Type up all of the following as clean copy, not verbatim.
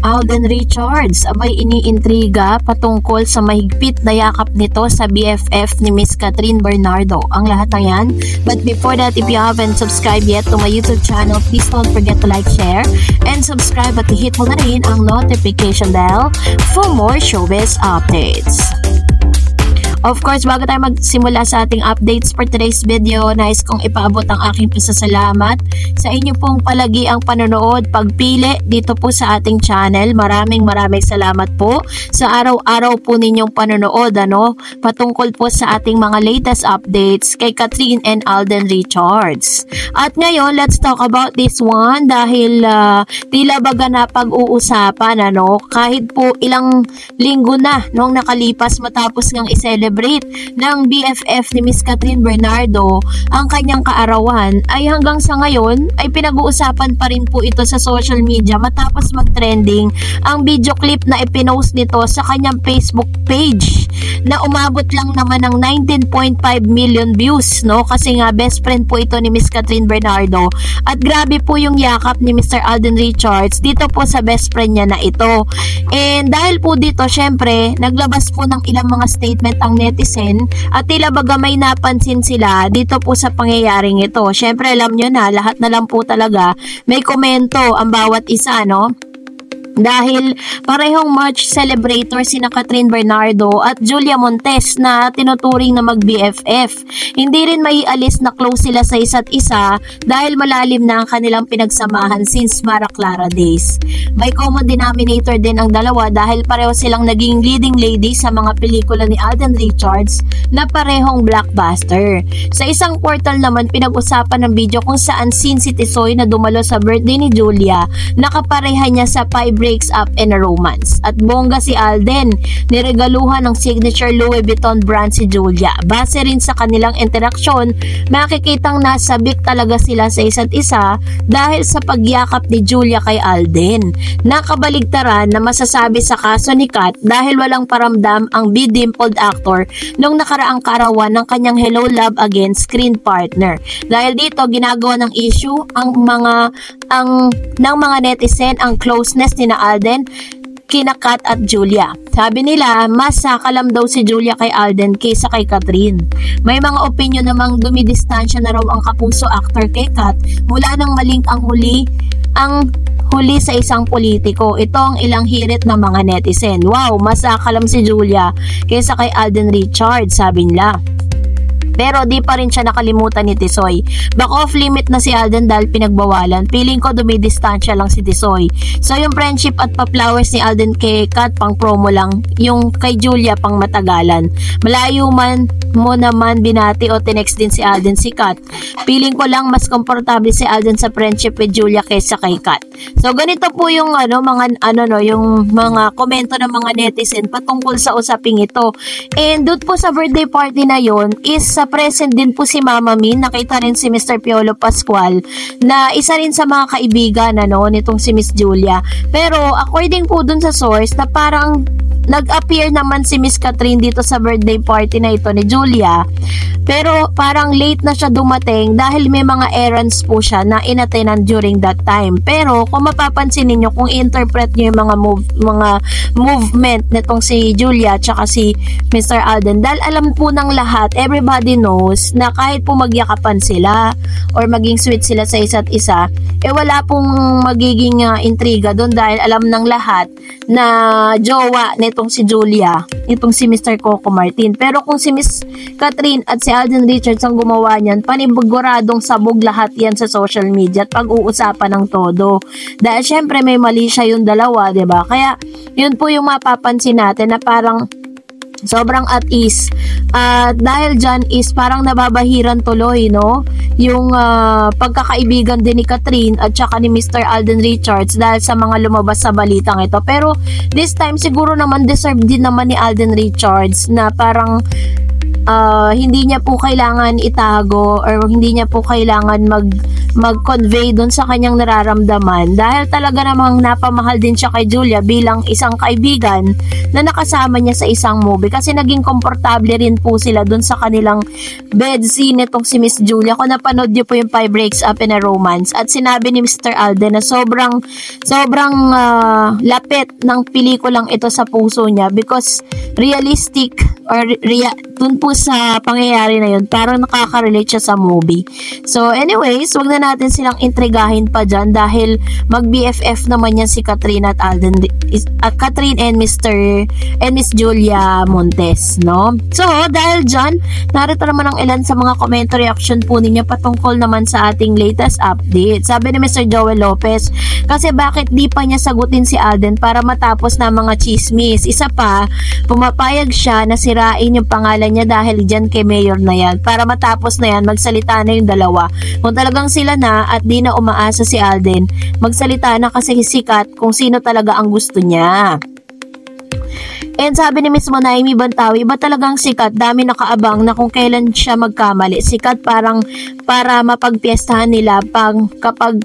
Alden Richards, abay iniintriga patungkol sa mahigpit na yakap nito sa BFF ni Miss Catherine Bernardo. Ang lahat ng yan. But before that, if you haven't subscribed yet to my YouTube channel, please don't forget to like, share, and subscribe at i-hit mo na rin ang notification bell for more showbiz updates. Of course, bago tayo magsimula sa ating updates for today's video, nais kong ipaabot ang aking pasasalamat sa inyo pong palagi ang panonood, pagpili dito po sa ating channel. Maraming salamat po sa araw-araw po ninyong panonood, patungkol po sa ating mga latest updates kay Catherine and Alden Richards. At ngayon, let's talk about this one dahil tila baga na pag-uusapan, kahit po ilang linggo na nung nakalipas matapos ngang i-celebrate ng BFF ni Miss Catherine Bernardo ang kanyang kaarawan, ay hanggang sa ngayon ay pinag-uusapan pa rin po ito sa social media matapos mag-trending ang video clip na ipinost nito sa kanyang Facebook page na umabot lang naman ng 19.5 million views, kasi nga best friend po ito ni Miss Catherine Bernardo at grabe po yung yakap ni Mr. Alden Richards dito po sa best friend niya na ito. And dahil po dito, syempre naglabas po ng ilang mga statement ang netizen at tila baga may napansin sila dito po sa pangyayaring ito. Syempre alam nyo na, lahat na lang po talaga may komento ang bawat isa, dahil parehong March celebrator sina Catherine Bernardo at Julia Montes na tinuturing na mag-BFF. Hindi rin maialis na close sila sa isa't isa dahil malalim na ang kanilang pinagsamahan since Mara Clara days. May common denominator din ang dalawa dahil pareho silang naging leading lady sa mga pelikula ni Alden Richards na parehong blockbuster. Sa isang portal naman, pinag-usapan ng video kung saan scene si Tisoy na dumalo sa birthday ni Julia, nakapareha niya sa 5 breaks up in a romance. At bongga si Alden, niregaluhan ng signature Louis Vuitton brand si Julia. Base rin sa kanilang interaksyon, makikitang nasabik talaga sila sa isa't isa dahil sa pagyakap ni Julia kay Alden. Nakabaligtaran na masasabi sa kaso ni Kat dahil walang paramdam ang be-dimpled actor nung nakaraang kaarawan ng kanyang Hello Love Again screen partner. Dahil dito ginagawa ng issue ng mga netizen ang closeness ni Alden kina Kat at Julia. Sabi nila, mas sakalam daw si Julia kay Alden kaysa kay Catherine. May mga opinion namang dumidistansya na raw ang kapuso actor kay Kat mula nang malink ang huli sa isang politiko. Ito ang ilang hirit ng mga netizen. Wow, mas sakalam si Julia kaysa kay Alden Richards, sabi nila. Pero di pa rin siya nakalimutan ni Tisoy. Baka off limit na si Alden dahil pinagbawalan. Feeling ko dumidistansya lang si Tisoy. So yung friendship at pa-flowers ni Alden kay Kat pang promo lang. Yung kay Julia pang matagalan. Malayo man mo naman binati o tinext din si Alden si Kat. Feeling ko lang mas komportable si Alden sa friendship with Julia kaysa kay Kat. So ganito po yung yung mga komento ng mga netizen patungkol sa usaping ito. And doon po sa birthday party na yon is present din po si Mama Min. Nakita rin si Mr. Piolo Pascual na isa rin sa mga kaibigan nitong si Miss Julia. Pero according po dun sa source na parang nag-appear naman si Miss Catherine dito sa birthday party na ito ni Julia. Pero parang late na siya dumating dahil may mga errands po siya na inatenan during that time. Pero kung mapapansin niyo, kung i-interpret niyo yung mga movement nitong si Julia tsaka si Mr. Alden, dahil alam po ng lahat, everybody knows na kahit po magyakapan sila or maging sweet sila sa isa't isa, wala pong magiging intriga doon dahil alam ng lahat na jowa nitong si Julia, itong si Mr. Coco Martin. Pero kung si Miss Catherine at si Alden Richards ang gumawa niyan, paniguradong sabog lahat yan sa social media at pag-uusapan ng todo. Dahil syempre may mali siya yung dalawa, diba? Kaya yun po yung mapapansin natin na parang sobrang at ease. Dahil dyan is parang nababahiran tuloy, yung pagkakaibigan din ni Catherine at saka ni Mr. Alden Richards dahil sa mga lumabas sa balitang ito. Pero this time siguro naman deserve din naman ni Alden Richards na parang hindi niya po kailangan itago or hindi niya po kailangan mag-convey doon sa kanyang nararamdaman dahil talaga namang napamahal din siya kay Julia bilang isang kaibigan na nakasama niya sa isang movie kasi naging komportable rin po sila doon sa kanilang bed scene itong si Miss Julia. Kung napanood niyo po yung 5 Breaks Up in a Romance at sinabi ni Mr. Alden na sobrang lapit ng pelikulang ito sa puso niya because realistic or dun po sa pangyayari na yun parang nakaka-relate siya sa movie. So anyways, wag na natin silang intrigahin pa dyan dahil mag-BFF naman yan si Catherine at Alden, Catherine and Miss Julia Montes, no? So dahil dyan, narito naman ang ilan sa mga comment reaction po ninyo patungkol naman sa ating latest update. Sabi ni Mr. Joel Lopez, kasi bakit di pa niya sagutin si Alden para matapos na mga chismis? Isa pa, pumapayag siya na sirain yung pangalan niya dahil dyan kay Mayor na yan. Para matapos na yan, magsalita na yung dalawa. Kung talagang sila na at di na umaasa si Alden, magsalita na kasi sikat kung sino talaga ang gusto niya. And sabi ni Miss Monaimi Bantawi, iba talagang sikat, dami nakaabang na kung kailan siya magkamali. Sikat parang para mapagpiestahan nila kapag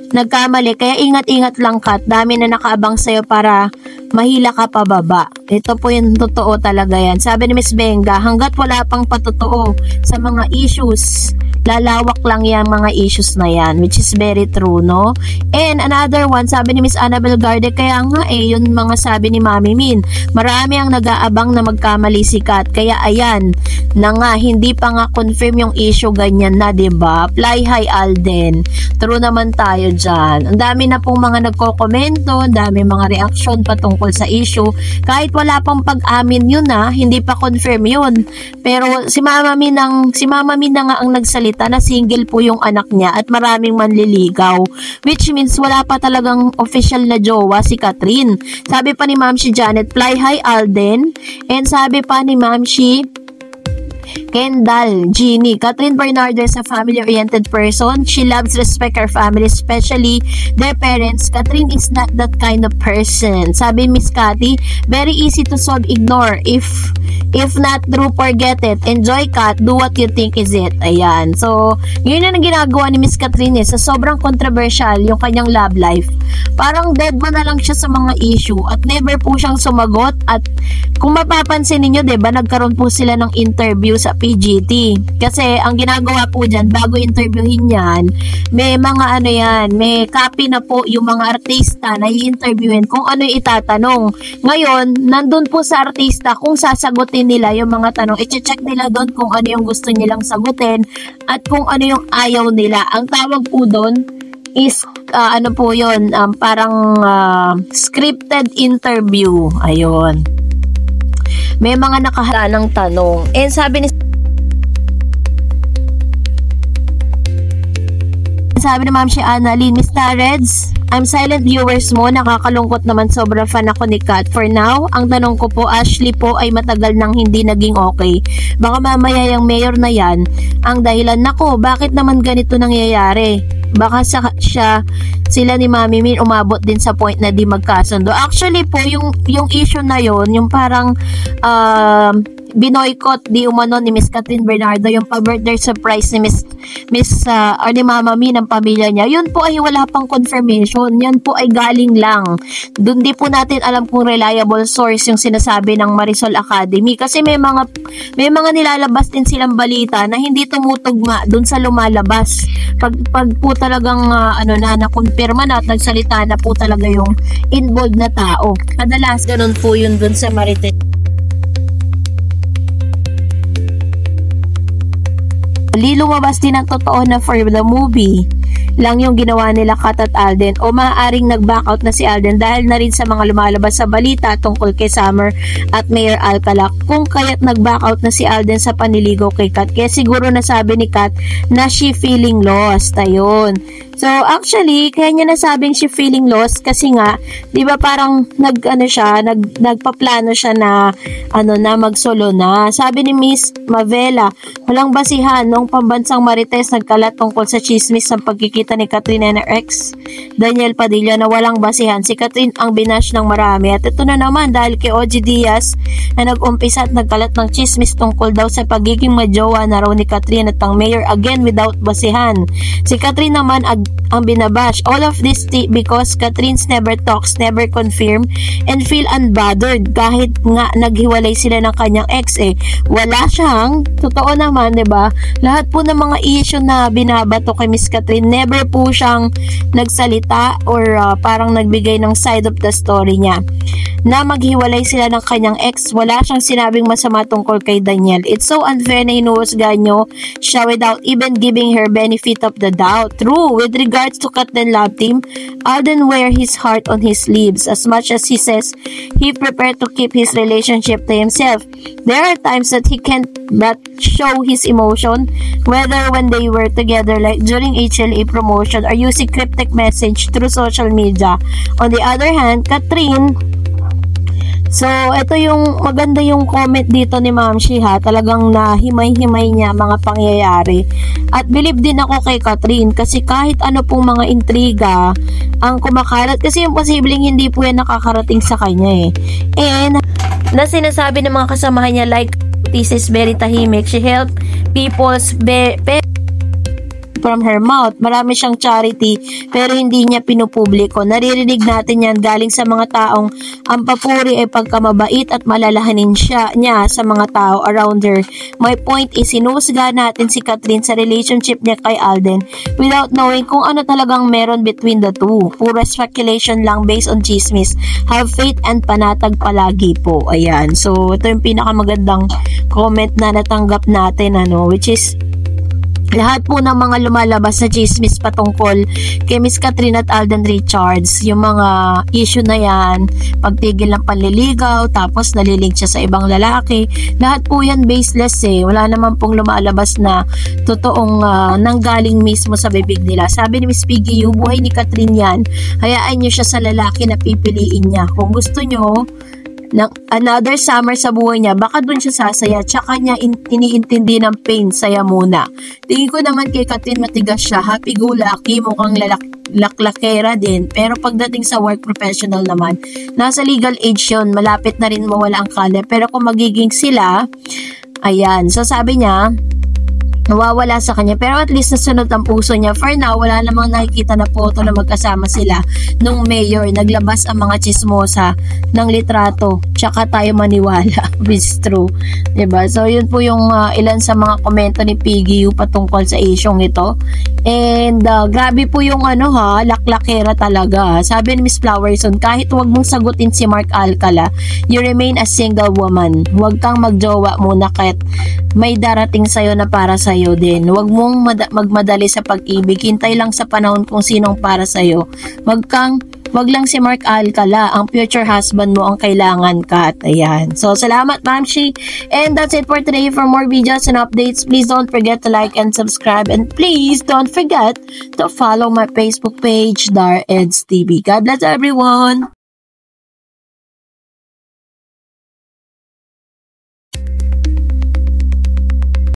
nagkamali, kaya ingat-ingat lang Kat, dami na nakaabang sa'yo para mahila ka pababa. Ito po yung totoo talaga yan. Sabi ni Miss Benga, hanggat wala pang patotoo sa mga issues, lalawak lang yung mga issues na yan, which is very true, no? And another one, sabi ni Miss Annabel Garde, kaya nga yun mga sabi ni Mami Min, marami ang nag-aabang na magkamali si Kat, kaya ayan na nga, hindi pa nga confirm yung issue, ganyan na, diba? Fly high Alden. True naman tayo dyan. Ang dami na pong mga nagko-komento, ang dami mga reaction patungkol sa issue, kahit wala pang pag-amin yun hindi pa confirm yun. Pero si Mama Min na nga ang nagsalita na single po yung anak niya at maraming manliligaw, which means wala pa talagang official na jowa si Catherine. Sabi pa ni Ma'am si Janet, fly high Alden, and sabi pa ni Ma'am si Kendall, Jeannie, Catherine Bernardo is a family-oriented person. She loves respect her family, especially their parents. Catherine is not that kind of person. Sabi Miss Cathy, very easy to solve, ignore. If not true, forget it. Enjoy Kat, do what you think is it. Ayan. So, yun na ginagawa ni Miss Catherine sa sobrang controversial yung kanyang love life. Parang dead man na lang siya sa mga issue at never po siyang sumagot. At kung mapapansin ninyo, diba, nagkaroon po sila ng interview sa PGT. Kasi ang ginagawa po dyan, bago interviewin yan, may mga may copy na po yung mga artista na i-interviewin kung ano yung itatanong. Ngayon, nandun po sa artista kung sasagutin nila yung mga tanong, i-check nila doon kung ano yung gusto nilang sagutin at kung ano yung ayaw nila. Ang tawag po doon is parang scripted interview. Ayun. May mga nakahanda ng tanong. And sabi ni Ma'am si Annalyn, Miss Tareds, I'm silent viewers mo, nakakalungkot naman, sobrang fan ako ni Kat. For now, ang tanong ko po, Ashley po ay matagal nang hindi naging okay. Baka mamaya yung mayor na yan, ang dahilan. Nako, bakit naman ganito nangyayari? Baka sila ni Mami Min umabot din sa point na di magkasundo. Actually po, yung issue na yon, yung parang binoykot di umano ni Miss Catherine Bernardo yung pa-birthday surprise ni ni Mama Min ng pamilya niya, yun po ay wala pang confirmation, yan po ay galing lang. Doon di po natin alam kung reliable source yung sinasabi ng Marisol Academy kasi may mga nilalabas din silang balita na hindi tumutugma doon sa lumalabas. Pag po talagang na-confirma na at nagsalita na po talaga yung involved na tao. Kadalas ganun po yun doon sa Marites. Lumabas din ang totoo na for the movie lang yung ginawa nila Kat at Alden o maaaring nag-backout na si Alden dahil na rin sa mga lumalabas sa balita tungkol kay Summer at Mayor Alcala kung kaya't nag-backout na si Alden sa paniligaw kay Kat. Kaya siguro nasabi ni Kat na she feeling lost. Ayun. So actually, kaya niya nasabing she feeling lost kasi nga, 'di ba parang nagpaplano siya na magsolo na. Sabi ni Miss Mavela, walang basihan noong pambansang Marites nagkalat tungkol sa chismis ng pagkikita pagitan ni Catherine and her ex, Daniel Padilla, na walang basihan. Si Catherine ang binash ng marami. At ito na naman dahil kay OG Diaz na nag-umpisa at nagkalat ng chismis tungkol daw sa pagiging majowa na raw ni Catherine at ang mayor, again without basihan. Si Catherine naman ang binabash. All of this because Catherine's never talks, never confirm, and feel unbothered kahit nga naghiwalay sila ng kanyang ex wala siyang, totoo naman, 'di ba? Lahat po ng mga issue na binabato kay Miss Catherine, never po siyang nagsalita or parang nagbigay ng side of the story niya. Na maghiwalay sila ng kanyang ex, wala siyang sinabing masama tungkol kay Daniel. It's so unfair na hinuhusga nyo siya without even giving her benefit of the doubt. True, with regards to Catherine love team, Alden wear his heart on his sleeves. As much as he says he prepared to keep his relationship to himself, there are times that he can't but show his emotion, whether when they were together like during HLA promotion or using cryptic message through social media. On the other hand, Catherine, so, ito yung maganda yung comment dito ni Ma'am Shi, talagang nahimay-himay niya mga pangyayari. At believe din ako kay Catherine kasi kahit ano pong mga intriga ang kumakalat, kasi yung posibleng hindi po yan nakakarating sa kanya And, na sinasabi ng mga kasamahan niya like, this is very tahimik. She helped people's from her mouth. Marami siyang charity pero hindi niya pinupubliko. Naririnig natin yan galing sa mga taong ang papuri ay pagkamabait at malalahanin niya sa mga tao around her. My point is, sinusga natin si Catherine sa relationship niya kay Alden without knowing kung ano talagang meron between the two. Puro speculation lang based on chismis. Have faith and panatag palagi po. Ayan. So, ito yung pinakamagandang comment na natanggap natin, which is lahat po ng mga lumalabas na chismis patungkol kay Miss Catherine at Alden Richards, yung mga issue na yan, pagtigil ng panliligaw, tapos nalilink siya sa ibang lalaki, lahat po yan baseless wala naman pong lumalabas na totoong nanggaling mismo sa bibig nila. Sabi ni Miss Piggy, yung buhay ni Catherine yan, hayaan nyo siya sa lalaki na pipiliin niya. Kung gusto nyo ng another summer sa buhay niya, baka dun siya sasaya, tsaka niya iniintindi ng pain, saya muna. Tingin ko naman kay Catherine matigas siya, happy-go-lucky, mukhang laklakera din, pero pagdating sa work professional naman, nasa legal age yun, malapit na rin mawala ang kale, pero kung magiging sila, ayan, so sabi niya, nawawala sa kanya, pero at least nasunod ang puso niya. For now, wala namang nakikita na photo na magkasama sila nung mayor. Naglabas ang mga chismosa ng litrato, tsaka tayo maniwala, which is true, diba? So yun po yung ilan sa mga komento ni Piggy patungkol sa isyong ito. And grabe po yung laklakera talaga. Sabi ni Miss Flowerson, kahit wag mong sagutin si Mark Alcala, you remain a single woman. Huwag kang magjowa muna kahit may darating sa'yo na para sa'yo din. Huwag mong magmadali sa pag-ibig. Hintay lang sa panahon kung sinong para sa'yo. Wag lang si Mark Alcala. Ang future husband mo ang kailangan ka. At ayan. So, salamat, Ma'am Shi. And that's it for today. For more videos and updates, please don't forget to like and subscribe. And please don't forget to follow my Facebook page, Dar Eds TV. God bless everyone.